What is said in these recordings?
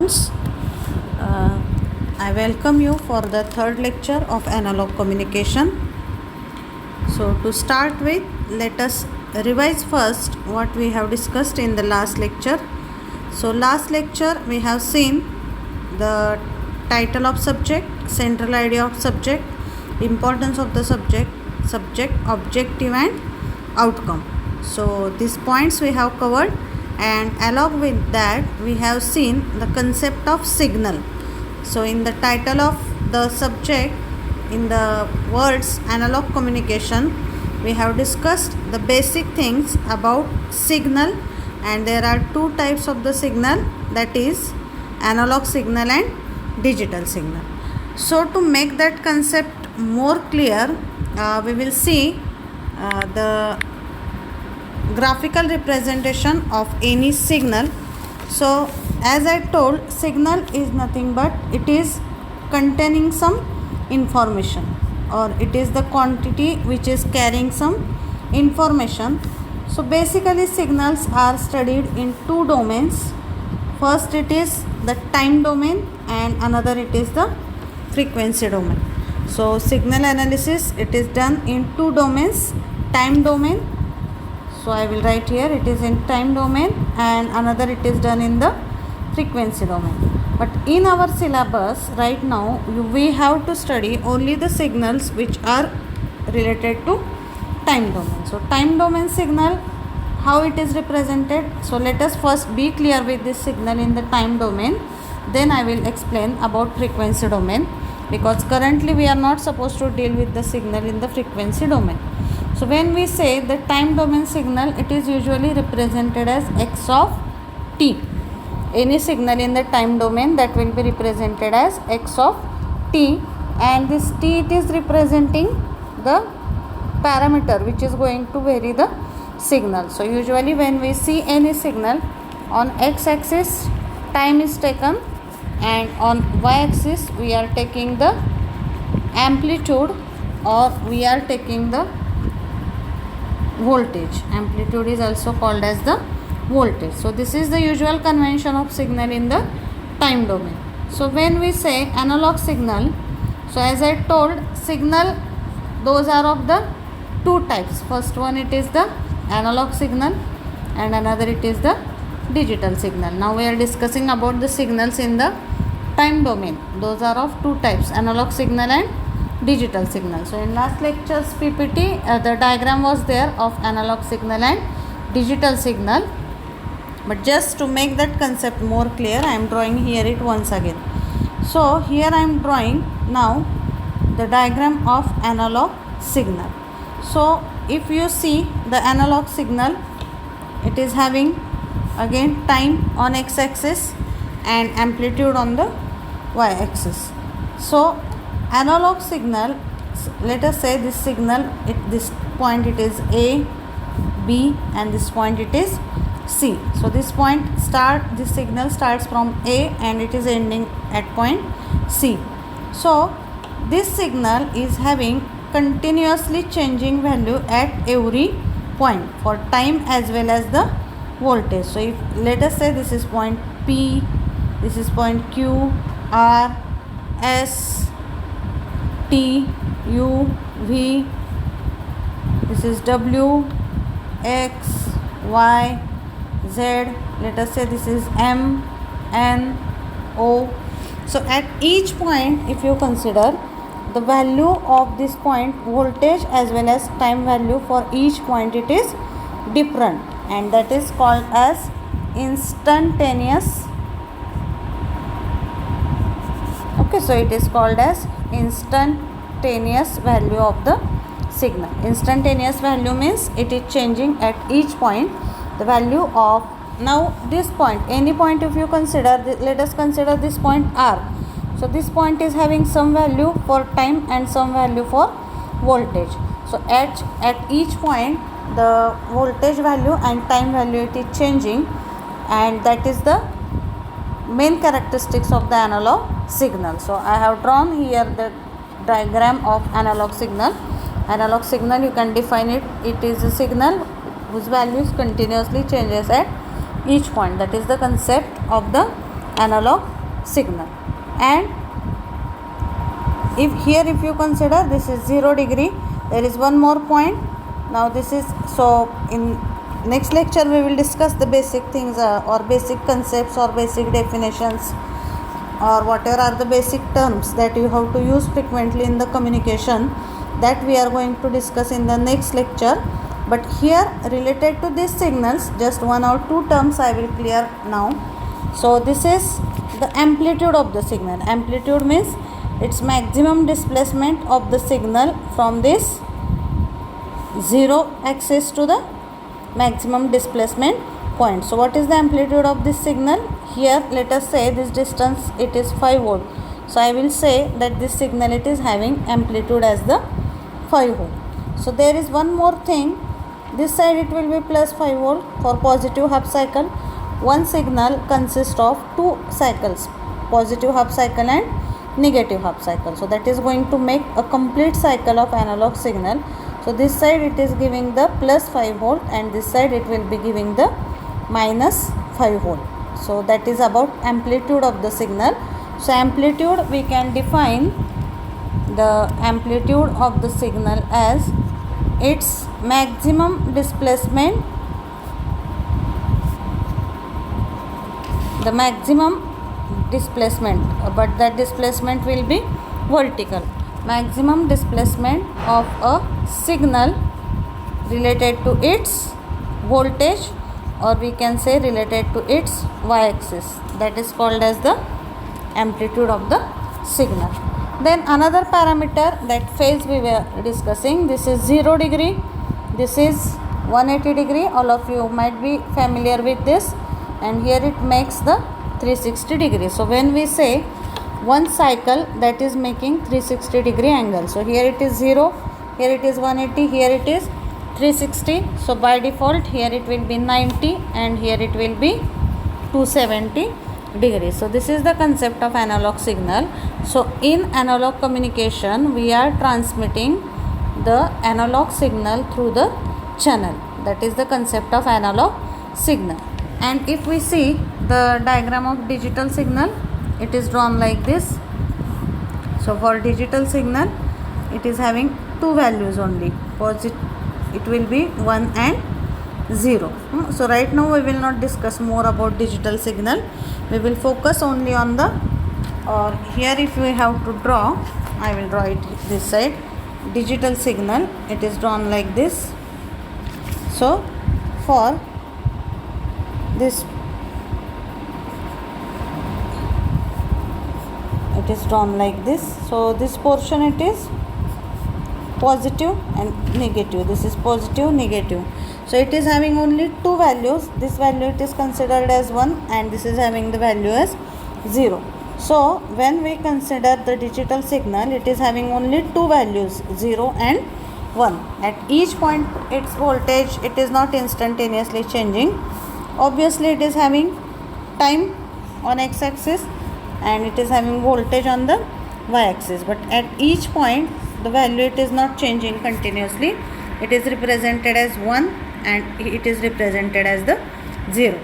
Uh, I welcome you for the third lecture of analog communication. So to start with, let us revise first what we have discussed in the last lecture. So last lecture we have seen the title of subject, central idea of subject, importance of the subject, objective and outcome. So these points we have covered, and along with that we have seen the concept of signal. So in the title of the subject, in the words analog communication, we have discussed the basic things about signal, and there are two types of the signal, that is analog signal and digital signal. So to make that concept more clear, we will see the graphical representation of any signal. So as I told, signal is nothing but it is containing some information, or it is the quantity which is carrying some information. So basically signals are studied in two domains. First it is the time domain, and another it is the frequency domain. So signal analysis, it is done in two domains, time domain. So I will write here, it is in time domain, and another it is done in the frequency domain. But in our syllabus right now, we have to study only the signals which are related to time domain. So time domain signal, how it is represented. So let us first be clear with this signal in the time domain, then I will explain about frequency domain, because currently we are not supposed to deal with the signal in the frequency domain. So when we say the time domain signal, it is usually represented as x of t. Any signal in the time domain, that will be represented as x of t, and this t, it is representing the parameter which is going to vary the signal. So usually when we see any signal, on x axis time is taken, and on y axis we are taking the amplitude, or we are taking the voltage. Amplitude is also called as the voltage. So this is the usual convention of signal in the time domain. So when we say analog signal, so as I told, signal, those are of the two types. First one, it is the analog signal, and another it is the digital signal. Now we are discussing about the signals in the time domain. Those are of two types, analog signal and digital signal. So in last lecture's PPT, the diagram was there of analog signal and digital signal. But just to make that concept more clear, I am drawing here it once again. So here I am drawing now the diagram of analog signal. So if you see the analog signal, it is having again time on x-axis and amplitude on the y-axis. So analog signal, let us say this signal, this point it is A, B, and this point it is C. So this this signal starts from A and it is ending at point C. So this signal is having continuously changing value at every point for time as well as the voltage. So if let us say this is point P, this is point Q, R, S, T, U, V, this is W, X, Y, Z, let us say this is M, N, O. So at each point, if you consider the value of this point, voltage as well as time value for each point, it is different, and that is called as instantaneous. Okay, so it is called as instantaneous value of the signal. Instantaneous value means it is changing at each point the value of, now this point, any point if you consider, let us consider this point R. So this point is having some value for time and some value for voltage. So at each point the voltage value and time value, it is changing, and that is the main characteristics of the analog signal. So I have drawn here the diagram of analog signal. Analog signal, you can define it, it is a signal whose values continuously changes at each point. That is the concept of the analog signal. And if you consider this is 0 degree, there is one more point. Now this is, so in next lecture we will discuss the basic things or basic concepts or basic definitions or whatever are the basic terms that you have to use frequently in the communication, that we are going to discuss in the next lecture. But here related to these signals, just one or two terms I will clear now. So this is the amplitude of the signal. Amplitude means its maximum displacement of the signal from this 0 axis to the maximum displacement point. So what is the amplitude of this signal? Here let us say this distance, it is 5 volt. So I will say that this signal, it is having amplitude as the 5 volt. So there is one more thing, this side it will be plus 5 volt for positive half cycle. One signal consists of two cycles, positive half cycle and negative half cycle. So that is going to make a complete cycle of analog signal. So this side it is giving the plus 5 volt and this side it will be giving the minus 5 volt. So that is about amplitude of the signal. So amplitude, we can define the amplitude of the signal as its maximum displacement, the maximum displacement, but that displacement will be vertical, maximum displacement of a signal related to its voltage, or we can say related to its y-axis, that is called as the amplitude of the signal. Then another parameter, that phase we were discussing, this is 0 degree, this is 180 degree, all of you might be familiar with this, and here it makes the 360 degree. So when we say one cycle, that is making 360 degree angle. So here it is 0, here it is 180, here it is 360. So by default here it will be 90 and here it will be 270 degrees. So this is the concept of analog signal. So in analog communication, we are transmitting the analog signal through the channel. That is the concept of analog signal. And if we see the diagram of digital signal, it is drawn like this. So for digital signal, it is having two values only, it will be 1 and 0. So right now we will not discuss more about digital signal, we will focus only on the, or here if we have to draw, I will draw it this side. Digital signal, it is drawn like this. So for this, it is drawn like this. So this portion, it is positive and negative, this is positive, negative. So it is having only two values, this value it is considered as 1 and this is having the value as 0. So when we consider the digital signal, it is having only two values, 0 and 1. At each point its voltage, it is not instantaneously changing. Obviously it is having time on x-axis and it is having voltage on the y-axis, but at each point the value, it is not changing continuously, it is represented as 1 and it is represented as the 0.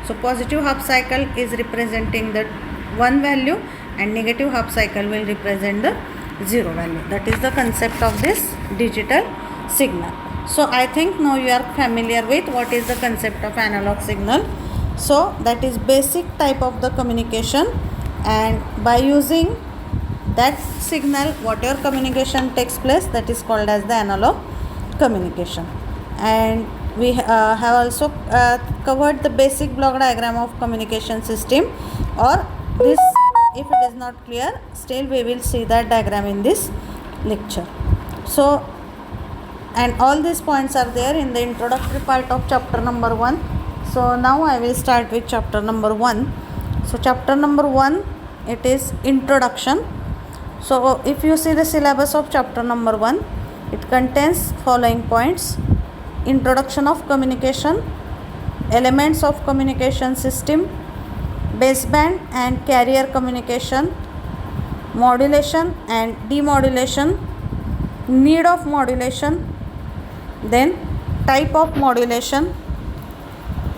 So positive half cycle is representing the 1 value and negative half cycle will represent the 0 value. That is the concept of this digital signal. So I think now you are familiar with what is the concept of analog signal. So that is basic type of the communication, and by using that signal, whatever communication takes place, that is called as the analog communication. And we have also covered the basic block diagram of communication system, or this, if it is not clear, still we will see that diagram in this lecture. So, and all these points are there in the introductory part of chapter number 1. So now I will start with chapter number 1. So chapter number 1, it is introduction. So if you see the syllabus of chapter number 1, it contains following points: introduction of communication, elements of communication system, baseband and carrier communication, modulation and demodulation, need of modulation, then type of modulation,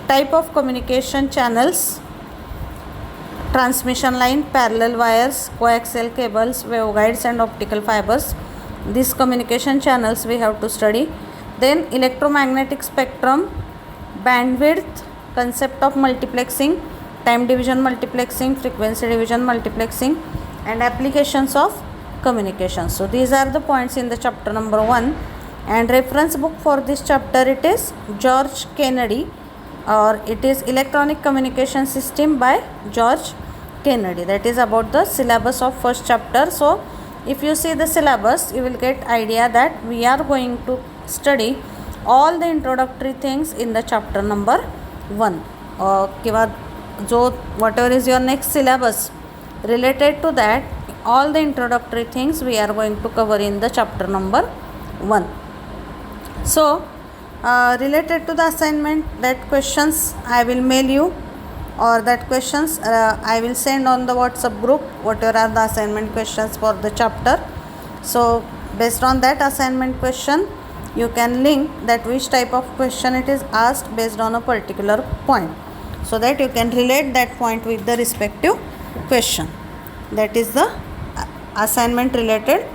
type of communication channels, transmission line, parallel wires, coaxial cables, waveguides and optical fibers. These communication channels we have to study. Then electromagnetic spectrum, bandwidth, concept of multiplexing, time division multiplexing, frequency division multiplexing and applications of communication. So these are the points in the chapter number 1, and reference book for this chapter, it is George Kennedy, or it is Electronic Communication System by George Kennedy. That is about the syllabus of first chapter. So if you see the syllabus, you will get idea that we are going to study all the introductory things in the chapter number 1. किंवा जो whatever is your next syllabus related to that, all the introductory things we are going to cover in the chapter number 1. So related to the assignment, that questions I will mail you, or that questions I will send on the WhatsApp group, whatever are the assignment questions for the chapter. So based on that assignment question, you can link that which type of question it is asked based on a particular point, so that you can relate that point with the respective question. That is the assignment related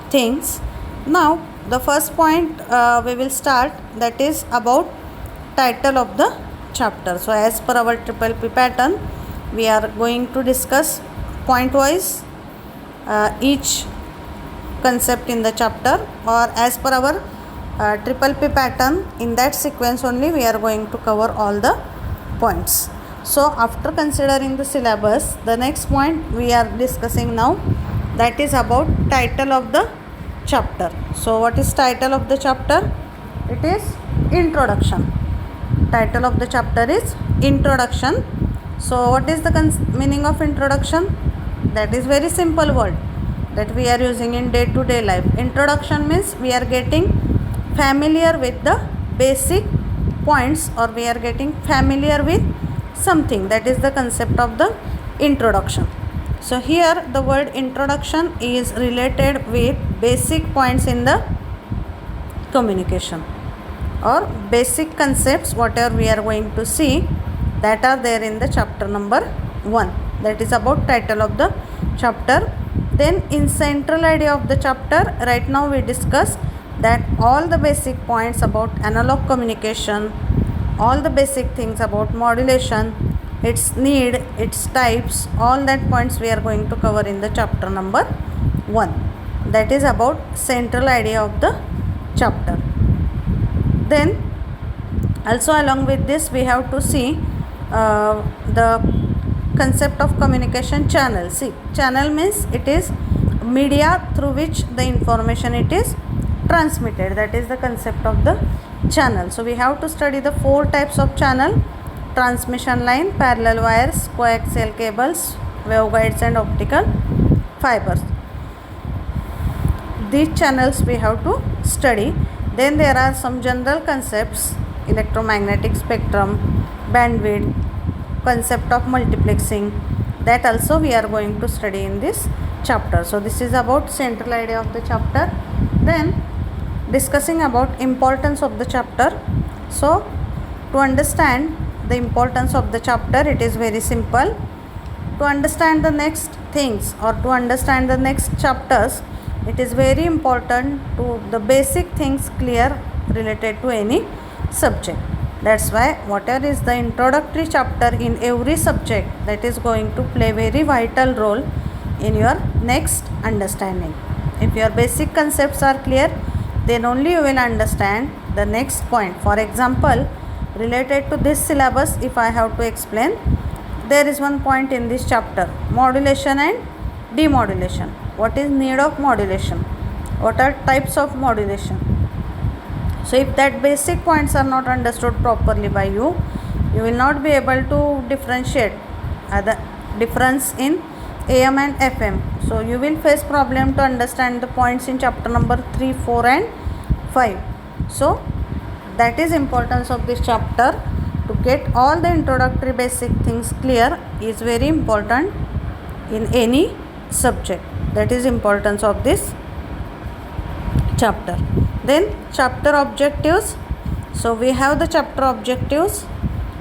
things. Now the first point we will start, that is about title of the chapter. So as per our triple P pattern, we are going to discuss point wise each concept in the chapter, or as per our triple P pattern, in that sequence only we are going to cover all the points. So after considering the syllabus, the next point we are discussing now, that is about title of the chapter. So what is title of the chapter? It is introduction. Title of the chapter is introduction. So what is the meaning of introduction? That is very simple word that we are using in day-to-day life. Introduction means we are getting familiar with the basic points, or we are getting familiar with something. That is the concept of the introduction. So here the word introduction is related with basic points in the communication, or basic concepts whatever we are going to see, that are there in the chapter number 1. That is about title of the chapter. Then in central idea of the chapter, right now we discussed that all the basic points about analog communication, all the basic things about modulation, its need, its types, all that points we are going to cover in the chapter number 1. That is about central idea of the chapter. Then also along with this we have to see the concept of communication channel. See, channel means it is media through which the information it is transmitted. That is the concept of the channel. So we have to study the 4 types of channel: transmission line, parallel wires, coaxial cables, waveguides and optical fibers. These channels we have to study. Then there are some general concepts: electromagnetic spectrum, bandwidth, concept of multiplexing. That also we are going to study in this chapter. So this is about central idea of the chapter. Then discussing about importance of the chapter. So to understand the importance of the chapter, it is very simple. To understand the next things, or to understand the next chapters, it is very important to the basic things clear related to any subject. That's why whatever is the introductory chapter in every subject, that is going to play very vital role in your next understanding. If your basic concepts are clear, then only you will understand the next point. For example, related to this syllabus, if I have to explain, there is one point in this chapter: modulation and demodulation. What is need of modulation? What are types of modulation? So if that basic points are not understood properly by you, you will not be able to differentiate the difference in AM and FM. So you will face problem to understand the points in chapter number 3, 4 and 5. So that is importance of this chapter. To get all the introductory basic things clear is very important in any subject. That is importance of this chapter. Then chapter objectives. So we have the chapter objectives: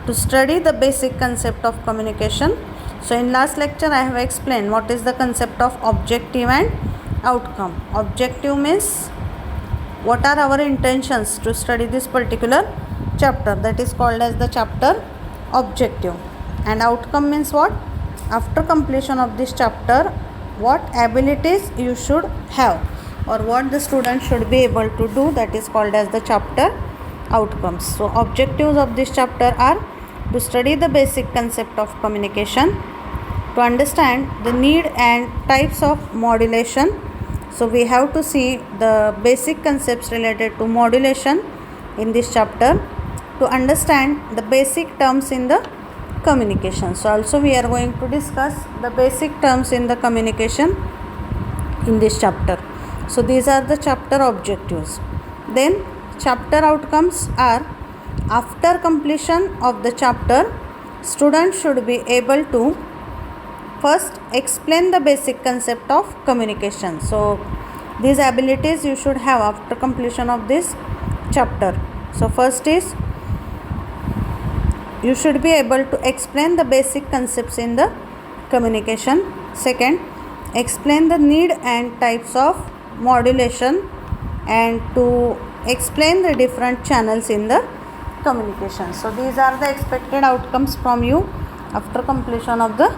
to study the basic concept of communication. So in last lecture I have explained what is the concept of objective and outcome. Objective means what are our intentions to study this particular chapter, that is called as the chapter objective. And outcome means what? After completion of this chapter, what abilities you should have or what the student should be able to do, that is called as the chapter outcomes. So objectives of this chapter are to study the basic concept of communication, to understand the need and types of modulation. So we have to see the basic concepts related to modulation in this chapter, to understand the basic terms in the communication. So also we are going to discuss the basic terms in the communication in this chapter. So these are the chapter objectives. Then chapter outcomes are, after completion of the chapter, students should be able to first explain the basic concept of communication. So these abilities you should have after completion of this chapter. So first is you should be able to explain the basic concepts in the communication. Second, explain the need and types of modulation, and to explain the different channels in the communication. So these are the expected outcomes from you after completion of the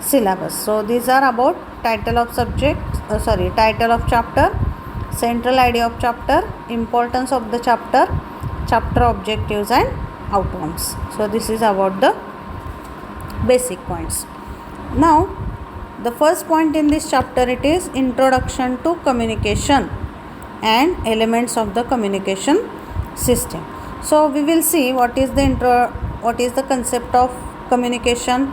syllabus. So these are about title of subject, title of chapter, central idea of chapter, importance of the chapter, chapter objectives and outcomes. So this is about the basic points. Now the first point in this chapter, it is introduction to communication and elements of the communication system. So we will see what is the concept of communication,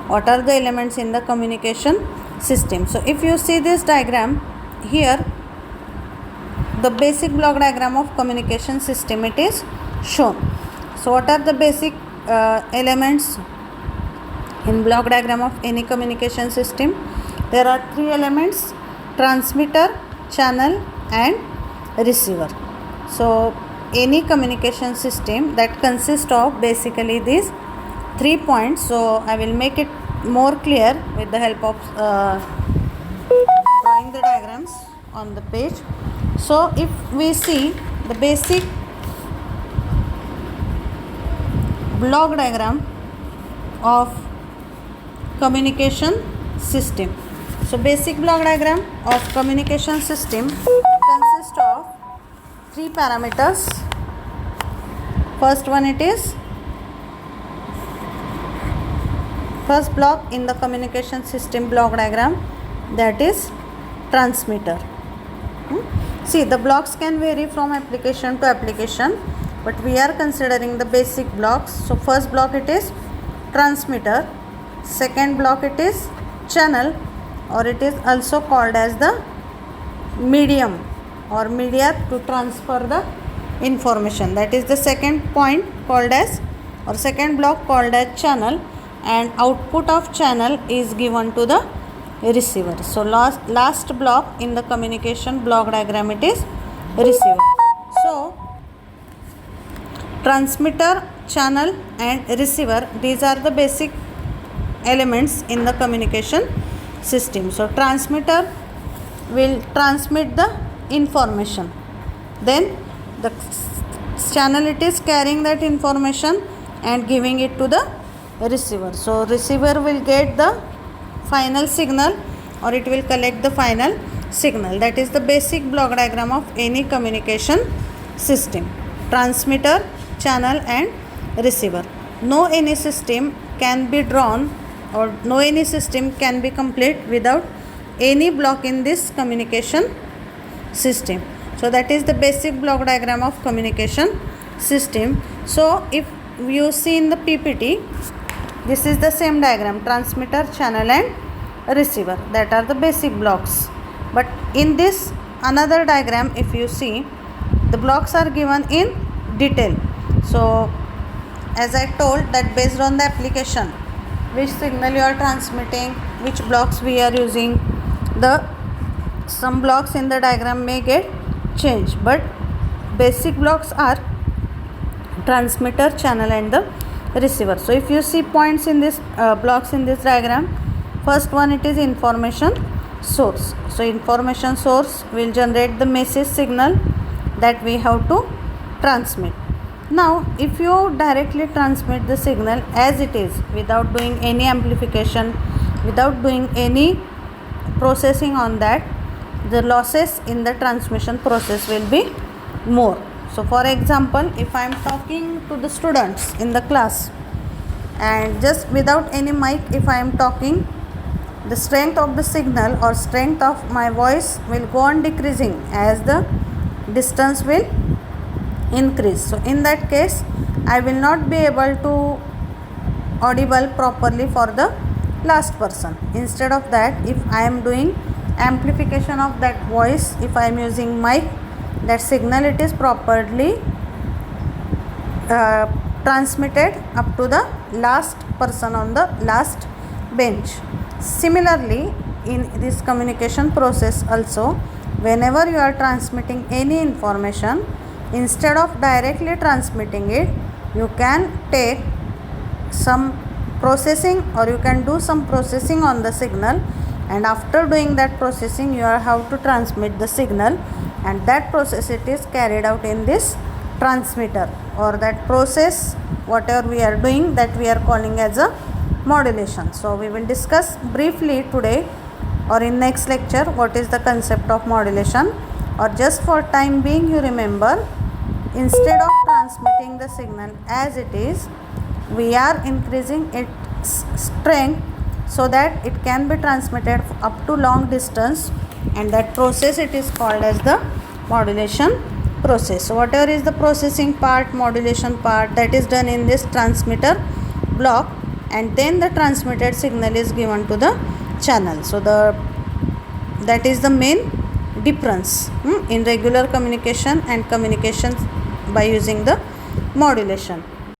what are the elements in the communication system. So if you see this diagram here, the basic block diagram of communication system, it is shown. So what are the basic elements in block diagram of any communication system? There are three elements: transmitter, channel and receiver. So any communication system that consists of basically these 3 points. So I will make it more clear with the help of drawing the diagrams on the page. So if we see the basic block diagram of communication system. So basic block diagram of communication system consists of 3 parameters. First one, it is first block in the communication system block diagram, that is transmitter. See, the blocks can vary from application to application, but we are considering the basic blocks. So first block, it is transmitter. Second block, it is channel, or it is also called as the medium or media to transfer the information. That is the second point called as, or second block called as channel, and output of channel is given to the receiver. So last block in the communication block diagram, it is receiver. So transmitter, channel and receiver, these are the basic elements in the communication system. So transmitter will transmit the information, then the channel, it is carrying that information and giving it to the receiver. So receiver will get the final signal, or it will collect the final signal. That is the basic block diagram of any communication system: transmitter, channel and receiver. No any system can be drawn, or no any system can be complete without any block in this communication system. So that is the basic block diagram of communication system. So if you see in the PPT, this is the same diagram: transmitter, channel and receiver. That are the basic blocks. But in this another diagram, if you see, the blocks are given in detail. So as I told that based on the application, which signal you are transmitting, which blocks we are using, some blocks in the diagram may get changed, but basic blocks are transmitter, channel and the receiver. So if you see points in this blocks in this diagram, first one, it is information source. So information source will generate the message signal that we have to transmit. Now if you directly transmit the signal as it is without doing any amplification, without doing any processing on that, the losses in the transmission process will be more. So for example, if I am talking to the students in the class and just without any mic, if I am talking, the strength of the signal or strength of my voice will go on decreasing as the distance will increase. So in that case, I will not be able to audible properly for the last person. Instead of that, if I am doing amplification of that voice, if I am using mic, that signal it is properly transmitted up to the last person on the last bench. Similarly, in this communication process also, whenever you are transmitting any information, instead of directly transmitting it, you can take some processing or you can do some processing on the signal, and after doing that processing you are how to transmit the signal, and that process it is carried out in this transmitter, or that process whatever we are doing, that we are calling as a modulation. So we will discuss briefly today or in next lecture what is the concept of modulation, or just for time being you remember, instead of transmitting the signal as it is, we are increasing its strength so that it can be transmitted up to long distance, and that process it is called as the modulation process. So whatever is the processing part, modulation part, that is done in this transmitter block, and then the transmitted signal is given to the channel. So that is the main difference in regular communication and communication by using the modulation.